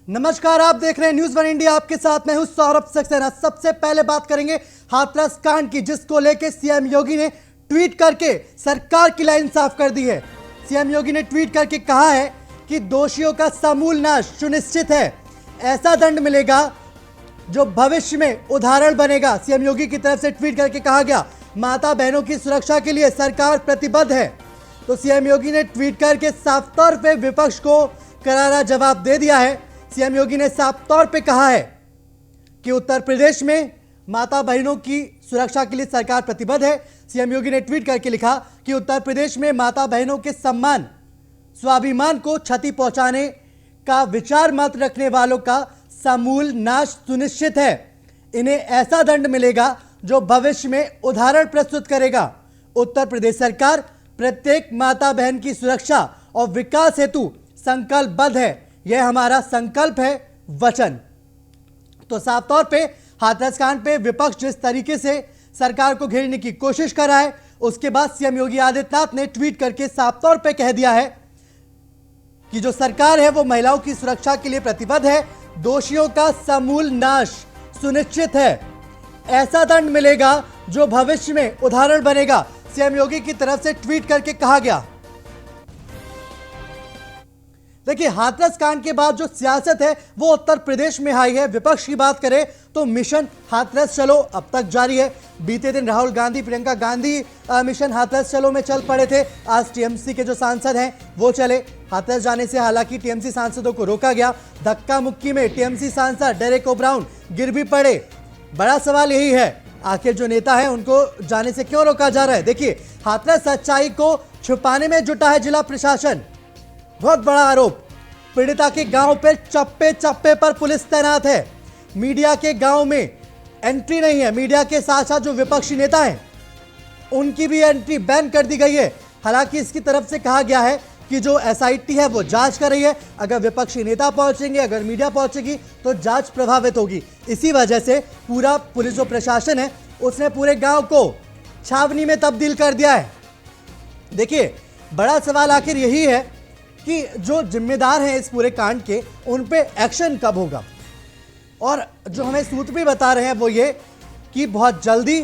नमस्कार, आप देख रहे हैं न्यूज़ वन इंडिया। आपके साथ मैं हूं सौरभ सक्सेना। सबसे पहले बात करेंगे हाथरस कांड की, जिसको लेकर सीएम योगी ने ट्वीट करके सरकार की लाइन साफ कर दी है। सीएम योगी ने ट्वीट करके कहा है कि दोषियों का समूल नाश सुनिश्चित है, ऐसा दंड मिलेगा जो भविष्य में उदाहरण बनेगा। सीएम योगी की तरफ से ट्वीट करके कहा गया, माता बहनों की सुरक्षा के लिए सरकार प्रतिबद्ध है। तो सीएम योगी ने ट्वीट करके साफ तौर पे विपक्ष को करारा जवाब दे दिया है। सीएम योगी ने साफ तौर पे कहा है कि उत्तर प्रदेश में माता बहनों की सुरक्षा के लिए सरकार प्रतिबद्ध है। सीएम योगी ने ट्वीट करके लिखा कि उत्तर प्रदेश में माता बहनों के सम्मान स्वाभिमान को क्षति पहुंचाने का विचार मत रखने वालों का समूल नाश सुनिश्चित है। इन्हें ऐसा दंड मिलेगा जो भविष्य में उदाहरण प्रस्तुत करेगा। उत्तर प्रदेश सरकार प्रत्येक माता बहन की सुरक्षा और विकास हेतु संकल्पबद्ध है। यह हमारा संकल्प है, वचन। तो साफ तौर पे हाथरस कांड पे विपक्ष जिस तरीके से सरकार को घेरने की कोशिश कर रहा है, उसके बाद सीएम योगी आदित्यनाथ ने ट्वीट करके साफ तौर पे कह दिया है कि जो सरकार है वो महिलाओं की सुरक्षा के लिए प्रतिबद्ध है। दोषियों का समूल नाश सुनिश्चित है, ऐसा दंड मिलेगा जो भविष्य में उदाहरण बनेगा। सीएम योगी की तरफ से ट्वीट करके कहा गया। देखिए, हाथरस कांड के बाद जो सियासत है वो उत्तर प्रदेश में आई है। विपक्ष की बात करें तो मिशन हाथरस चलो अब तक जारी है। बीते दिन राहुल गांधी, प्रियंका गांधी मिशन हाथरस चलो में चल पड़े थे। आज टीएमसी के जो सांसद हैं वो चले हाथरस जाने से। हालांकि टीएमसी सांसदों को रोका गया। धक्का मुक्की में टीएमसी सांसद डेरेक ओब्राउन गिर भी पड़े। बड़ा सवाल यही है, आखिर जो नेता है उनको जाने से क्यों रोका जा रहा है। देखिए, हाथरस सच्चाई को छुपाने में जुटा है जिला प्रशासन। बहुत बड़ा आरोप, पीड़िता के गांव पे चप्पे चप्पे पर पुलिस तैनात है। मीडिया के गांव में एंट्री नहीं है। मीडिया के साथ साथ जो विपक्षी नेता हैं उनकी भी एंट्री बैन कर दी गई है। हालांकि इसकी तरफ से कहा गया है कि जो एसआईटी है वो जांच कर रही है। अगर विपक्षी नेता पहुंचेंगे, अगर मीडिया पहुंचेगी तो जांच प्रभावित होगी। इसी वजह से पूरा पुलिस जो प्रशासन है उसने पूरे गांव को छावनी में तब्दील कर दिया है। देखिए, बड़ा सवाल आखिर यही है कि जो जिम्मेदार हैं इस पूरे कांड के, उन पे एक्शन कब होगा। और जो हमें सूत्र भी बता रहे हैं वो ये कि बहुत जल्दी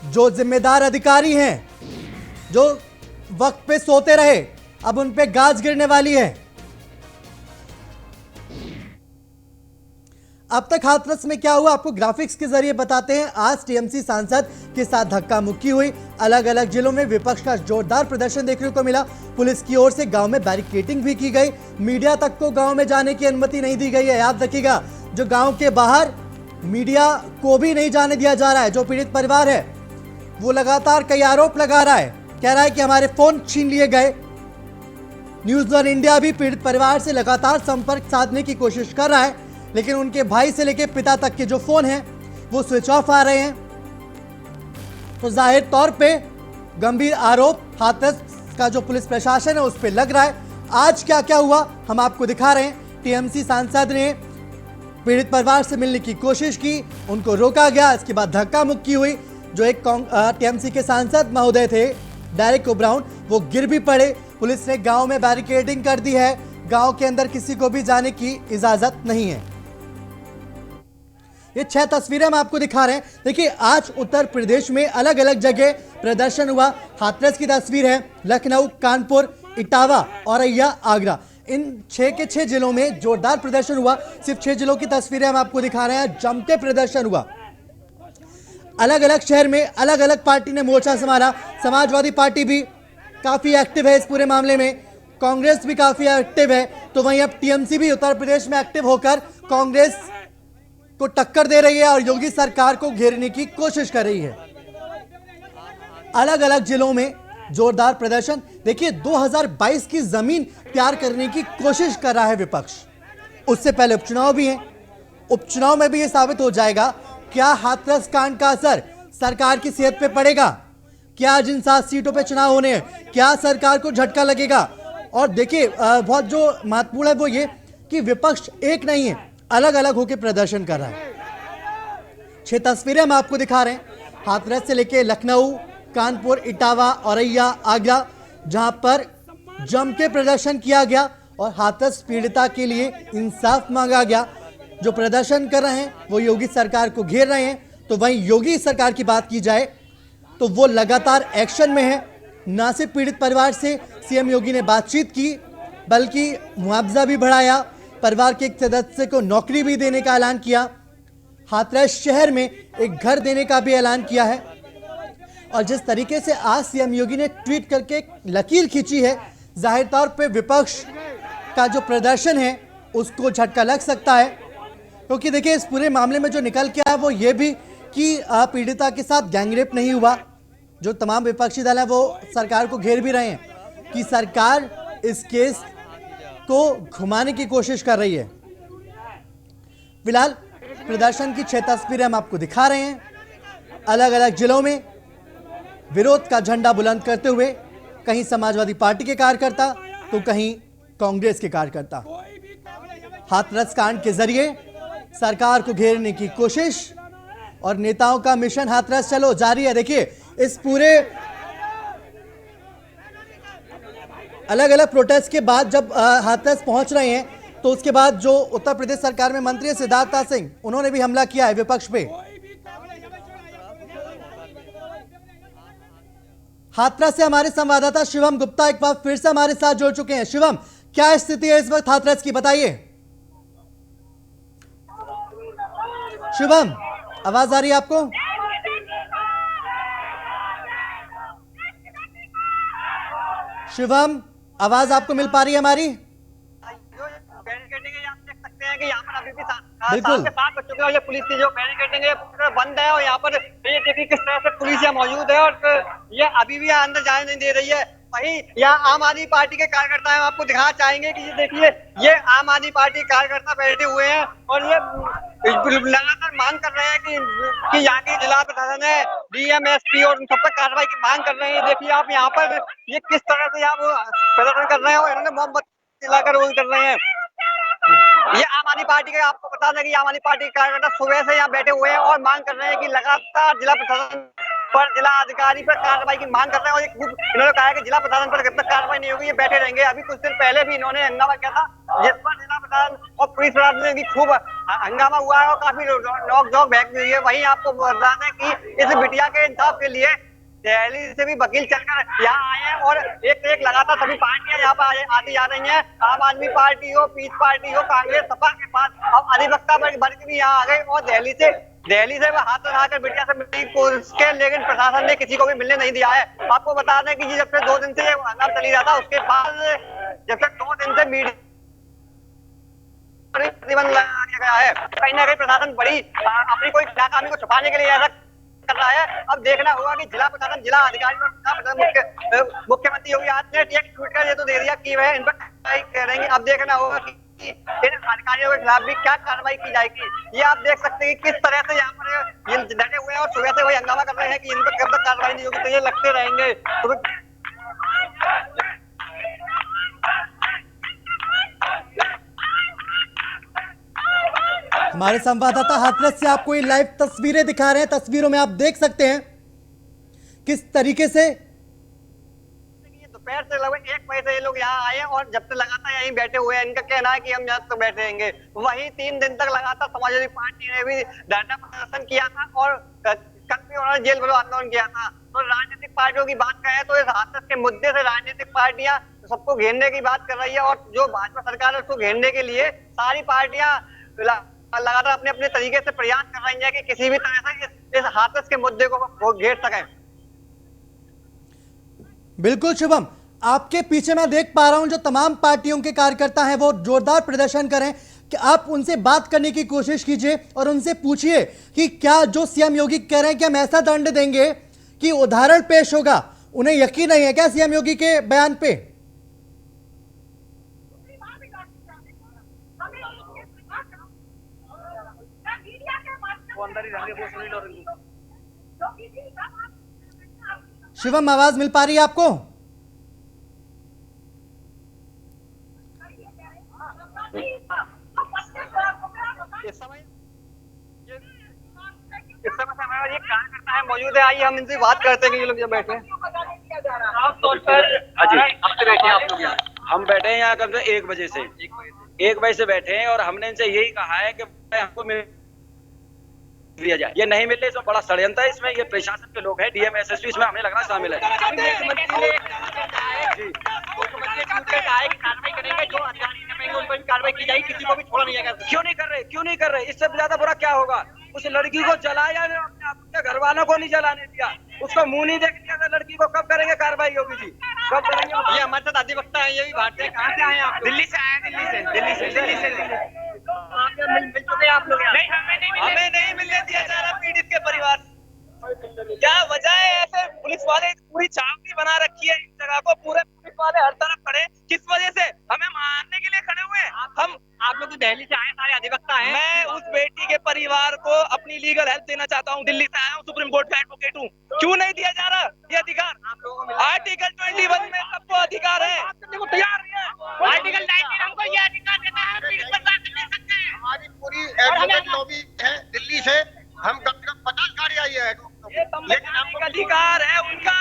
जो जिम्मेदार अधिकारी हैं, जो वक्त पे सोते रहे, अब उन पे गाज गिरने वाली है। अब तक हाथरस में क्या हुआ आपको ग्राफिक्स के जरिए बताते हैं। आज टीएमसी सांसद के साथ धक्का मुक्की हुई। अलग अलग जिलों में विपक्ष का जोरदार प्रदर्शन देखने को मिला। पुलिस की ओर से गांव में बैरिकेडिंग भी की गई। मीडिया तक को गांव में जाने की अनुमति नहीं दी गई है। याद रखिएगा, जो गांव के बाहर मीडिया को भी नहीं जाने दिया जा रहा है। जो पीड़ित परिवार है वो लगातार कई आरोप लगा रहा है, कह रहा है कि हमारे फोन छीन लिए गए। न्यूज़ वन इंडिया भी पीड़ित परिवार से लगातार संपर्क साधने की कोशिश कर रहा है, लेकिन उनके भाई से लेकर पिता तक के जो फोन हैं वो स्विच ऑफ आ रहे हैं। तो जाहिर तौर पे गंभीर आरोप हाथरस का जो पुलिस प्रशासन है उस पर लग रहा है। आज क्या क्या हुआ हम आपको दिखा रहे हैं। टीएमसी सांसद ने पीड़ित परिवार से मिलने की कोशिश की, उनको रोका गया। इसके बाद धक्का मुक्की हुई। जो एक टीएमसी के सांसद महोदय थे डेरेक ओब्राउन, वो गिर भी पड़े। पुलिस ने गांव में बैरिकेडिंग कर दी है। गांव के अंदर किसी को भी जाने की इजाजत नहीं है। ये 6 तस्वीरें हम आपको दिखा रहे हैं। देखिए, आज उत्तर प्रदेश में अलग अलग जगह प्रदर्शन हुआ। हाथरस की तस्वीर है, लखनऊ, कानपुर, इटावा, औरैया, आगरा, इन 6 के 6 जिलों में जोरदार प्रदर्शन हुआ। सिर्फ 6 जिलों की तस्वीरें हम आपको दिखा रहे हैं। जमते प्रदर्शन हुआ। अलग अलग शहर में अलग अलग पार्टी ने मोर्चा संभाला। समाजवादी पार्टी भी काफी एक्टिव है इस पूरे मामले में, कांग्रेस भी काफी एक्टिव है। तो वहीं अब टीएमसी भी उत्तर प्रदेश में एक्टिव होकर कांग्रेस को टक्कर दे रही है और योगी सरकार को घेरने की कोशिश कर रही है। अलग अलग जिलों में जोरदार प्रदर्शन। देखिए, 2022 की जमीन तैयार करने की कोशिश कर रहा है विपक्ष। उससे पहले उपचुनाव भी हैं। उपचुनाव में भी यह साबित हो जाएगा क्या हाथरस कांड का असर सरकार की सेहत पे पड़ेगा। क्या जिन 7 सीटों पे चुनाव होने हैं, क्या सरकार को झटका लगेगा। और देखिए, बहुत जो महत्वपूर्ण है वो ये कि विपक्ष एक नहीं है, अलग अलग होकर प्रदर्शन कर रहा है। 6 तस्वीरें हम आपको दिखा रहे हैं। हाथरस से लेके लखनऊ, कानपुर, इटावा, औरैया, आगरा, जहां पर जम के प्रदर्शन किया गया और हाथरस पीड़िता के लिए इंसाफ मांगा गया। जो प्रदर्शन कर रहे हैं वो योगी सरकार को घेर रहे हैं, तो वहीं योगी सरकार की बात की जाए तो वो लगातार एक्शन में है। न सिर्फ पीड़ित परिवार से सीएम योगी ने बातचीत की, बल्कि मुआवजा भी बढ़ाया, परिवार के एक सदस्य को नौकरी भी देने का ऐलान किया, हाथरस शहर में एक घर देने का भी ऐलान किया है। और जिस तरीके से आज सीएम योगी ने ट्वीट करके लकीर खींची है, जाहिर तौर पे विपक्ष का जो प्रदर्शन है उसको झटका लग सकता है, क्योंकि देखिए इस पूरे मामले में जो निकल के आया वो ये भी कि पीड़िता के साथ गैंगरेप नहीं हुआ। जो तमाम विपक्षी दल है वो सरकार को घेर भी रहे हैं कि सरकार इस केस को घुमाने की कोशिश कर रही है। फिलहाल प्रदर्शन की 6 तस्वीरें हम आपको दिखा रहे हैं, अलग अलग जिलों में विरोध का झंडा बुलंद करते हुए, कहीं समाजवादी पार्टी के कार्यकर्ता तो कहीं कांग्रेस के कार्यकर्ता। हाथरस कांड के जरिए सरकार को घेरने की कोशिश और नेताओं का मिशन हाथरस चलो जारी है। देखिए इस पूरे अलग अलग प्रोटेस्ट के बाद जब हाथरस पहुंच रहे हैं तो उसके बाद जो उत्तर प्रदेश सरकार में मंत्री है सिद्धार्थ सिंह, उन्होंने भी हमला किया है विपक्ष पे। हाथरस से हमारे संवाददाता शिवम गुप्ता एक बार फिर से हमारे साथ जुड़ चुके हैं। शिवम, क्या स्थिति है इस वक्त हाथरस की, बताइए। शिवम, आवाज आ रही है आपको? शिवम, आवाज आपको मिल पा रही है हमारी? बैरिकेडिंग आप देख सकते हैं कि यहाँ पर अभी भी बिल्कुल 7 बज चुके हैं और ये पुलिस की जो बैरिकेडिंग है बंद है। और यहाँ पर ये देखिए किस तरह से पुलिस यहाँ मौजूद है और ये अभी भी अंदर जाने नहीं दे रही है। वहीं यहाँ आम आदमी पार्टी के कार्यकर्ता हैं, आपको दिखाना चाहेंगे कि ये देखिए ये आम आदमी पार्टी कार्यकर्ता बैठे हुए हैं और ये लगातार मांग कर रहे हैं कि यहाँ की जिला प्रशासन है, डीएम एसपी और उन सब पर कार्रवाई की मांग कर रहे हैं। देखिए आप यहाँ पर ये किस तरह से यहाँ प्रदर्शन कर रहे हैं और इन्होंने मोमबत्ती जलाकर वो कर रहे हैं। ये आम आदमी पार्टी के, आपको बता दें कि आम आदमी पार्टी के कार्यकर्ता सुबह से यहाँ बैठे हुए हैं और मांग कर रहे हैं कि लगातार जिला प्रशासन पर, जिला अधिकारी पर कार्रवाई की मांग कर रहे हैं। और इन्होंने कहा है कि जिला प्रशासन पर जब तक कार्रवाई नहीं होगी ये बैठे रहेंगे। अभी कुछ दिन पहले भी इन्होंने हंगामा किया था जिस पर जिला प्रशासन और पुलिस प्रशासन में भी खूब हंगामा हुआ है और काफी नोक झोंक बहक हुई है। वहीं आपको बता दें कि इस बिटिया के इंसाफ के लिए दिल्ली से भी वकील चलकर यहाँ आए हैं और एक लगातार सभी पार्टियां यहाँ पर आती जा रही हैं। आम आदमी पार्टी हो, पीस पार्टी हो, कांग्रेस, सपा के पास अब अधिवक्ता बन के भी यहाँ आ गए और दिल्ली से वो हाथ लगाकर बिटिया से मिलने की कोशिश की, लेकिन प्रशासन ने किसी को भी मिलने नहीं दिया है। आपको बता दें कि जब से 2 दिन से हंगामा चली रहा था, उसके बाद जब से 2 दिन से मीडिया प्रतिबंध लगा दिया गया है। कहीं ना कहीं प्रशासन बड़ी अपनी कोई नाकामी को छुपाने के लिए ऐसा कर रहा है। अब देखना होगा कि जिला प्रशासन, जिला अधिकारी और मुख्यमंत्री योगी आदित्यनाथ ने एक ट्वीट कर ये तो दे दिया कि वह इन पर कार्रवाई करेंगे। अब देखना होगा कि इन अधिकारियों के खिलाफ भी क्या कार्रवाई की जाएगी। ये आप देख सकते हैं कि किस तरह से यहाँ पर ये डटे हुए हैं और सुबह से वही हंगामा कर रहे हैं कि इन पर कब तक कार्रवाई नहीं होगी, तो ये लगते रहेंगे। हमारे संवाददाता हाथरस से आपको ये लाइव तस्वीरें दिखा रहे हैं। तस्वीरों में आप देख सकते हैं किस तरीके से दोपहर से लगभग 1 बजे से ये लोग यहाँ आए और जब से लगातार यहीं बैठे हुए हैं। इनका कहना है कि हम यहाँ तक बैठे रहेंगे। वहीं 3 दिन तक लगातार समाजवादी पार्टी ने भी धरना प्रदर्शन किया था और कल भी उन्होंने जेल भरो आंदोलन किया था। तो राजनीतिक पार्टियों की बात करें तो इस हाथरस के मुद्दे से राजनीतिक पार्टियां सबको घेरने की बात कर रही है और जो भाजपा सरकार है उसको घेरने के लिए सारी पार्टियां लगातार अपने अपने तरीके से प्रयास कर रही है कि किसी भी तरह से इस हाथरस के मुद्दे को घेर सकें। बिल्कुल शिवम, आपके पीछे मैं देख पा रहा हूं जो तमाम पार्टियों के कार्यकर्ता हैं वो जोरदार प्रदर्शन करें कि आप उनसे बात करने की कोशिश कीजिए और उनसे पूछिए कि क्या जो सीएम योगी कह रहे हैं कि हम ऐसा दंड देंगे कि उदाहरण पेश होगा। उन्हें यकीन नहीं है क्या सीएम योगी के बयान पे? शिवम, आवाज मिल पा रही है आपको? इस समय हमारा ये कार्यकर्ता है मौजूद है, आइए हम इनसे बात करते हैं कि ये लोग जब बैठे हैं। साफ तौर पर आपसे बैठे हैं आप लोग यहाँ हम बैठे हैं यहाँ कब से 1 बजे से 1 बजे से बैठे हैं और हमने इनसे यही कहा है कि हमको मिल लिया जाए। ये नहीं मिलने, इसमें बड़ा षड्यंत्र है। इसमें ये प्रशासन के लोग हैं, डीएम एसएसपी इसमें हमें लग रहा है शामिल है। कार्रवाई की जाएगी, किसी को भी छोड़ा नहीं जाएगा। क्यों नहीं कर रहे? इससे ज्यादा बुरा क्या होगा? उस लड़की को जलाया, अपने घर वालों को नहीं जलाने दिया, उसको मुंह नहीं देख दिया। लड़की को कब करेंगे कार्रवाई होगी जी? कब करेंगे? ये हमारे साथ अधिवक्ता है, ये भी भारतीय। कहाँ से आए आप? दिल्ली से आए, दिल्ली से। मिल चुके आप लोग? नहीं, हमें नहीं मिलने दिया जा रहा पीड़ित के परिवार। क्या वजह है? ऐसे पुलिस वाले पूरी चावनी बना रखी है इस जगह को, पूरे पुलिस वाले हर तरफ खड़े। किस वजह से? हमें मारने के लिए खड़े हुए हैं। आप लोग तो दिल्ली से आए, सारे अधिवक्ता हैं। मैं उस बेटी के परिवार को अपनी लीगल हेल्प देना चाहता हूँ। दिल्ली से आया हूँ, सुप्रीम कोर्ट का एडवोकेट हूँ। क्यों नहीं दिया जा रहा ये अधिकार? आर्टिकल 21 में सबको अधिकार है। आर्टिकल 19 हमको ये अधिकार देता है, पीड़ित परिवार से मिल सकते हैं। हमारी पूरी एडवोकेट लॉबी है दिल्ली से, हम कम से कम 50 गाड़ी आई है, लेकिन हमको अधिकार है उनका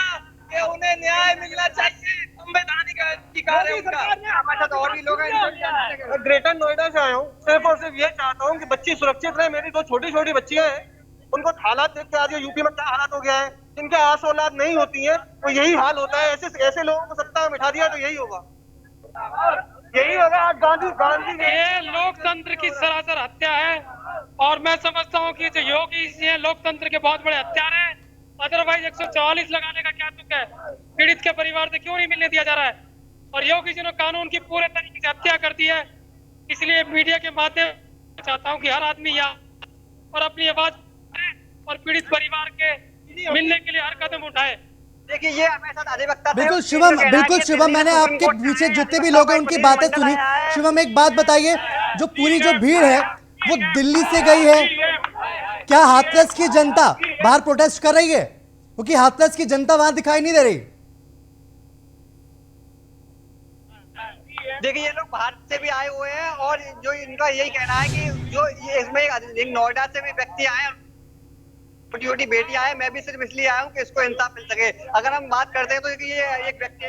कि उन्हें न्याय मिलना चाहिए। संवैधानिक अधिकार है उनका। हमारे साथ और भी लोग हैं। ग्रेटर नोएडा से आया हूँ। सिर्फ और सिर्फ ये चाहता हूँ कि बच्ची सुरक्षित रहे। मेरी 2 छोटी छोटी बच्चियां हैं, उनको हालात देख के आज यूपी में क्या हालात हो गया है। जिनके आस औलाद नहीं होती है तो यही हाल होता है। ऐसे लोगों को सत्ता में बिठा दिया तो यही होगा। आज गांधी ये लोकतंत्र की सरासर हत्या है और मैं समझता हूँ कि जो योगी जी हैं लोकतंत्र के बहुत बड़े हत्यारे हैं। अदरवाइज 144 लगाने का क्या तुक है? पीड़ित के परिवार से क्यों नहीं मिलने दिया जा रहा है? और योगी जी ने कानून की पूरे तरीके से हत्या कर दी है। इसलिए मीडिया के माध्यम से चाहता हूँ कि हर आदमी यहाँ और अपनी आवाज उठाए और पीड़ित परिवार के मिलने के लिए हर कदम उठाए। देखिए, ये हमारे साथ अधिवक्ता थे। बिल्कुल शिवम, मैंने आपके पीछे जितने भी लोग हैं उनकी बातें सुनी। शिवम, एक बात बताइए, जो पूरी जो भीड़ है वो दिल्ली से गई है, क्या हाथरस की जनता बाहर प्रोटेस्ट कर रही है? क्योंकि हाथरस की जनता वहां दिखाई नहीं दे रही। देखिए, ये लोग बाहर से भी आए हुए हैं और जो इनका यही कहना है कि जो ये इसमें एक नोएडा से भी व्यक्ति आए, छोटी छोटी बेटी आए। मैं भी सिर्फ इसलिए आया हूँ कि इसको इंसाफ मिल सके। अगर हम बात करते हैं तो ये एक व्यक्ति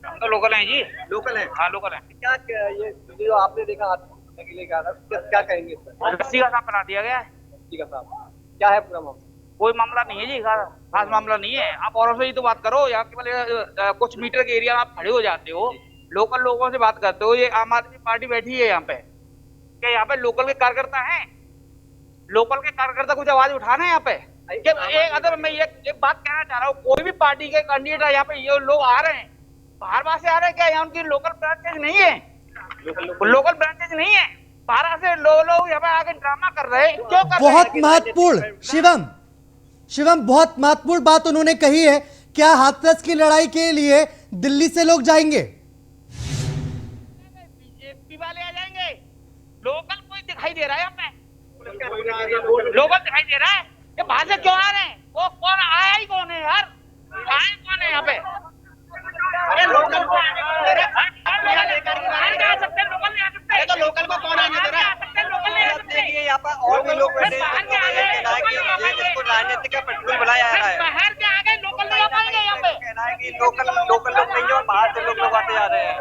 हम तो लोकल हैं जी। लोकल है। हाँ, लोकल है। क्या ये जो आपने देखा हाथ के लिए क्या कहेंगे? रस्सी का सांप बना दिया गया है। ठीक है साहब, क्या है पूरा मामला? कोई मामला नहीं है जी, खास मामला नहीं है। आप औरों से ही तो बात करो। यहाँ केवल कुछ मीटर के एरिया में आप खड़े हो जाते हो, लोकल लोगों से बात करते हो। ये आम आदमी पार्टी बैठी है यहाँ पे, क्या यहाँ पे लोकल के कार्यकर्ता हैं? लोकल के कार्यकर्ता कुछ आवाज उठाना है यहाँ पे? अगर मैं एक बात कहना चाह रहा हूँ, कोई भी पार्टी के कैंडिडेट यहाँ पे ये लोग आ रहे हैं, बाहर से आ रहे हैं, क्या यहाँ उनकी लोकल ब्रांचेज नहीं है? लोकल ब्रांचेज नहीं है, बाहर से लोग यहाँ पे आके ड्रामा कर रहे हैं। क्यों कर रहे हैं? बहुत महत्वपूर्ण शिवम, बहुत महत्वपूर्ण बात उन्होंने कही है। क्या हाथरस की लड़ाई के लिए दिल्ली से लोग जाएंगे? बीजेपी वाले आ जाएंगे। लोकल कोई दिखाई दे रहा है यहाँ पे? लोकल दिखाई दे रहा है? ये बाहर से क्यों आ रहे हैं? वो कौन आया ही कौन है यार? आए कौन है यहाँ पे? अरे लोकल को लोकल को कौन आने दे रहा है? देखिए, यहाँ पर और भी लोग बैठे हैं। इसको राजनीति का पेट्रोल बनाया जा रहा है। बाहर के आ गए, लोकल लोग आएंगे यहाँ पे। कहना है कि लोकल लोग नहीं है और बाहर से लोग आते जा रहे हैं।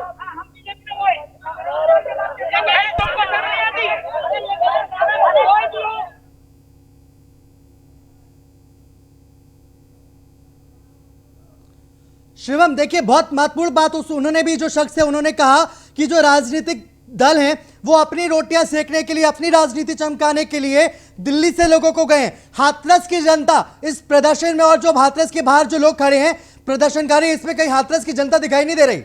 शिवम, देखिए, बहुत महत्वपूर्ण बात उन्होंने भी, जो शख्स है उन्होंने कहा कि जो राजनीतिक दल हैं वो अपनी रोटियां सेकने के लिए, अपनी राजनीति चमकाने के लिए दिल्ली से लोगों को गए। हाथरस की जनता इस प्रदर्शन में, और जो हाथरस के बाहर जो लोग खड़े हैं प्रदर्शनकारी, इसमें कहीं हाथरस की जनता दिखाई नहीं दे रही।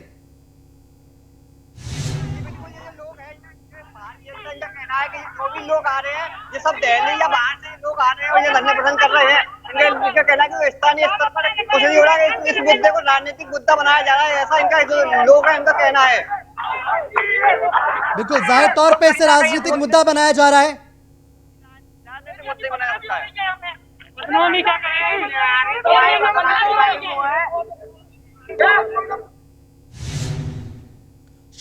जो भी लोग आ रहे हैं, ये सब दिल्ली या बाहर से लोग आ रहे हैं और ये धरना प्रदर्शन कर रहे हैं। इनका कहना है कि स्थानीय स्तर पर कुछ नहीं हो रहा है, इस मुद्दे को राजनीतिक मुद्दा बनाया जा रहा है, ऐसा इनका जो लोग है इनका कहना है। बिल्कुल, जाहिर तौर पे इसे राजनीतिक मुद्दा बनाया जा रहा है। राजनीतिक मुद्दे बनाया जाता है।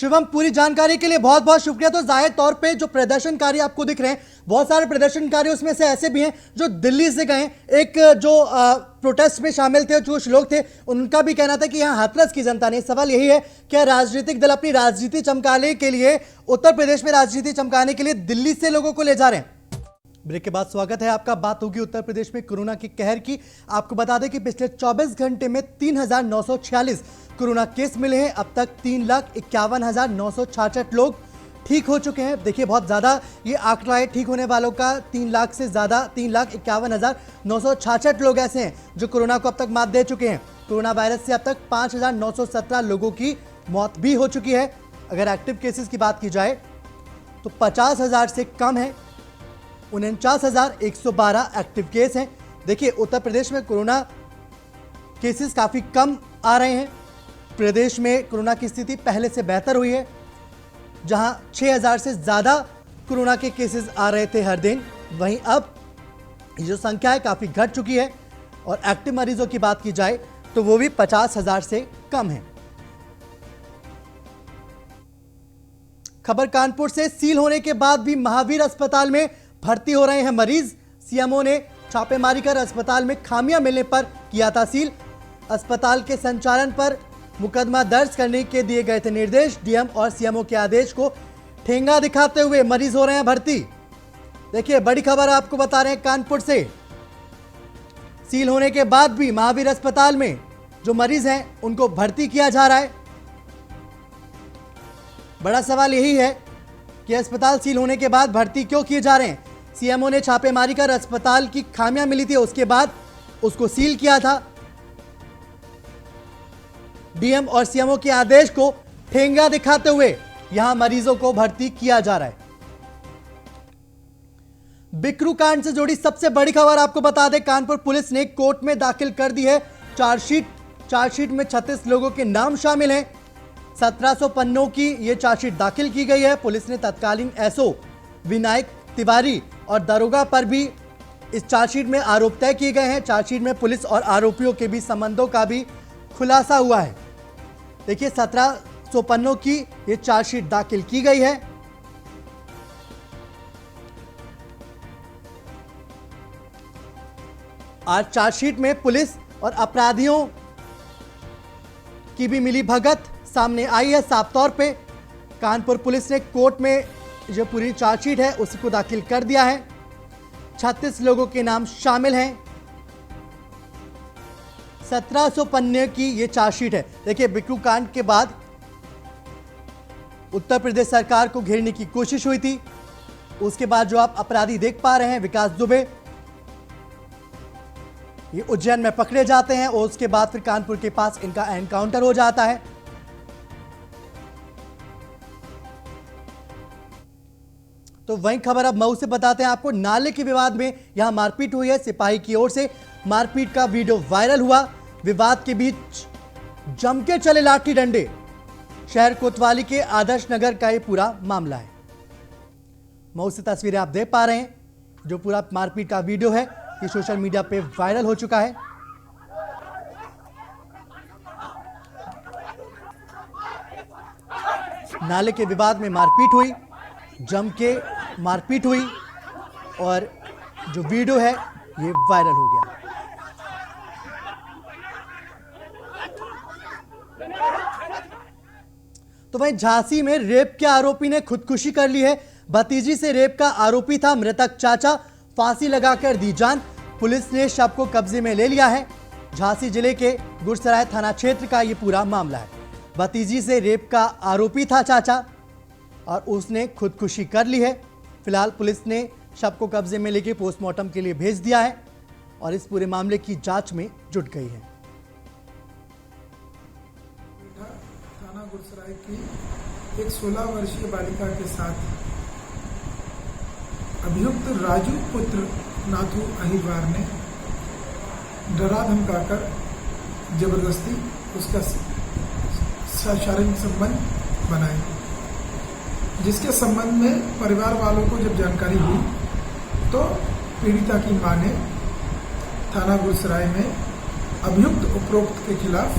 शिवम, पूरी जानकारी के लिए बहुत बहुत शुक्रिया। तो जाहिर तौर पे जो प्रदर्शनकारी आपको दिख रहे हैं, बहुत सारे प्रदर्शनकारी उसमें से ऐसे भी हैं जो दिल्ली से गए। एक जो प्रोटेस्ट में शामिल थे, कुछ लोग थे, उनका भी कहना था कि यहाँ हाथरस की जनता ने। सवाल यही है, क्या राजनीतिक दल अपनी राजनीति चमकाने के लिए, उत्तर प्रदेश में राजनीति चमकाने के लिए दिल्ली से लोगों को ले जा रहे हैं? ब्रेक के बाद स्वागत है आपका। बात होगी उत्तर प्रदेश में कोरोना के कहर की। आपको बता दें कि पिछले 24 घंटे में 3,946 कोरोना केस मिले हैं। अब तक 3,51,966 लोग ठीक हो चुके हैं। देखिए, बहुत ज़्यादा ये आंकड़ा है ठीक होने वालों का। 3 लाख से ज़्यादा, 3,51,966 लोग ऐसे हैं जो कोरोना को अब तक मात दे चुके हैं। कोरोना वायरस से अब तक 5,917 लोगों की मौत भी हो चुकी है। अगर एक्टिव केसेस की बात की जाए तो 50,000 से कम है। 49,112 एक्टिव केस हैं। देखिए, उत्तर प्रदेश में कोरोना केसेस काफ़ी कम आ रहे हैं। प्रदेश में कोरोना की स्थिति पहले से बेहतर हुई है। जहां 6,000 से ज़्यादा कोरोना के केसेस आ रहे थे हर दिन, वहीं अब ये जो संख्या है काफ़ी घट चुकी है। और एक्टिव मरीजों की बात की जाए तो वो भी 50,000 से कम है। खबर कानपुर से। सील होने के बाद भी महावीर अस्पताल में भर्ती हो रहे हैं मरीज। सीएमओ ने छापेमारी कर अस्पताल में खामियां मिलने पर किया था सील। अस्पताल के संचालन पर मुकदमा दर्ज करने के दिए गए थे निर्देश। डीएम और सीएमओ के आदेश को ठेंगा दिखाते हुए मरीज हो रहे हैं भर्ती। देखिए, बड़ी खबर आपको बता रहे हैं कानपुर से। सील होने के बाद भी महावीर अस्पताल में जो मरीज हैं उनको भर्ती किया जा रहा है। बड़ा सवाल यही है कि अस्पताल सील होने के बाद भर्ती क्यों किए जा रहे हैं। सीएमओ ने छापेमारी कर अस्पताल की खामियां मिली थी, उसके बाद उसको सील किया था। डीएम और सीएमओ के आदेश को ठेंगा दिखाते हुए यहां मरीजों को भर्ती किया जा रहा है। बिकरू कांड से जुड़ी सबसे बड़ी खबर आपको बता दें, कानपुर पुलिस ने कोर्ट में दाखिल कर दी है चार्जशीट में 36 लोगों के नाम शामिल हैं। 1700 पन्नों की ये चार्जशीट दाखिल की गई है। पुलिस ने तत्कालीन एसओ विनायक तिवारी और दरोगा पर भी इस चार्जशीट में आरोप तय किए गए हैं। चार्जशीट में पुलिस और आरोपियों के बीच संबंधों का भी खुलासा हुआ है। देखिए, 1700 पन्नों की ये चार्जशीट दाखिल की गई है। आज चार्जशीट में पुलिस और अपराधियों की भी मिली भगत सामने आई है। साफ तौर पे कानपुर पुलिस ने कोर्ट में जो पूरी चार्जशीट है उसको दाखिल कर दिया है। 36 लोगों के नाम शामिल हैं। 1700 पन्ने की ये चार्जशीट है। देखिए, बिकरू कांड के बाद उत्तर प्रदेश सरकार को घेरने की कोशिश हुई थी। उसके बाद जो आप अपराधी देख पा रहे हैं, विकास दुबे, ये उज्जैन में पकड़े जाते हैं और उसके बाद फिर कानपुर के पास इनका एनकाउंटर हो जाता है। तो वही खबर अब मऊ से बताते हैं आपको। नाले के विवाद में यहां मारपीट हुई है। सिपाही की ओर से मारपीट का वीडियो वायरल हुआ। विवाद के बीच जम के चले लाठी डंडे। शहर कोतवाली के आदर्श नगर का ये पूरा मामला है। मऊ से तस्वीरें आप देख पा रहे हैं। जो पूरा मारपीट का वीडियो है ये सोशल मीडिया पे वायरल हो चुका है। नाले के विवाद में मारपीट हुई, जम के मारपीट हुई और जो वीडियो है ये वायरल हो गया। तो वहीं झांसी में रेप के आरोपी ने खुदकुशी कर ली है। भतीजी से रेप का आरोपी था मृतक चाचा, फांसी लगाकर दी जान। पुलिस ने शव को कब्जे में ले लिया है। झांसी जिले के गुरसराय थाना क्षेत्र का ये पूरा मामला है। भतीजी से रेप का आरोपी था चाचा और उसने खुदकुशी कर ली है। फिलहाल पुलिस ने शव को कब्जे में लेकर पोस्टमार्टम के लिए भेज दिया है और इस पूरे मामले की जांच में जुट गई है। थाना गुरसराय की एक 16 वर्षीय बालिका के साथ अभियुक्त राजू पुत्र नाथू अहिरवार ने डरा धमकाकर जबरदस्ती उसका शारीरिक संबंध बनाए, जिसके संबंध में परिवार वालों को जब जानकारी हुई तो पीड़िता की मां ने थाना गुरसराय में अभियुक्त उपरोक्त के खिलाफ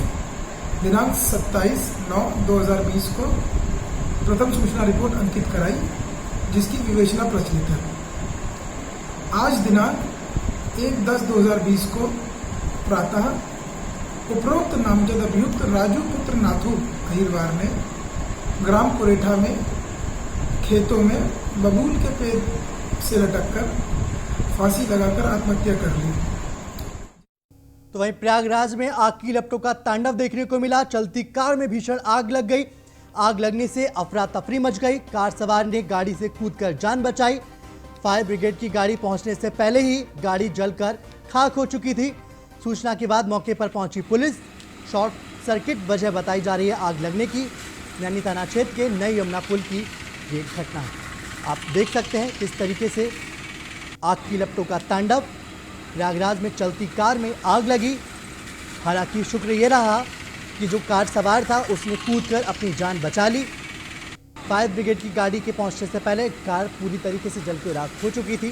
दिनांक 27/9/2020 को प्रथम सूचना रिपोर्ट अंकित कराई, जिसकी विवेचना प्रचलित है। आज दिनांक 1/10/2020 को प्रातः उपरोक्त नामजद अभियुक्त राजू पुत्र नाथू अहिरवार ने ग्राम कोरेठा में खेतों में बबूल के पेड़ से लटककर फांसी लगाकर आत्महत्या कर ली। तो वहीं प्रयागराज में आग की लपटों का तांडव देखने को मिला। चलती कार में भीषण आग लग गई। आग लगने से अफरा तफरी मच गई। कार सवार ने गाड़ी से कूदकर जान बचाई। फायर ब्रिगेड की गाड़ी पहुंचने से पहले ही गाड़ी जलकर खाक हो चुकी थी। सूचना के बाद मौके पर पहुंची पुलिस। शॉर्ट सर्किट वजह बताई जा रही है आग लगने की। नैनी थाना क्षेत्र के नई यमुना पुल की ये घटना है। आप देख सकते हैं किस तरीके से आग की लपटों का तांडव। प्रयागराज में चलती कार में आग लगी। हालांकि शुक्र ये रहा कि जो कार सवार था उसने कूदकर अपनी जान बचा ली। फायर ब्रिगेड की गाड़ी के पहुंचने से पहले कार पूरी तरीके से जल के राख हो चुकी थी।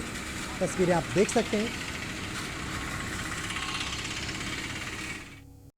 तस्वीरें आप देख सकते हैं।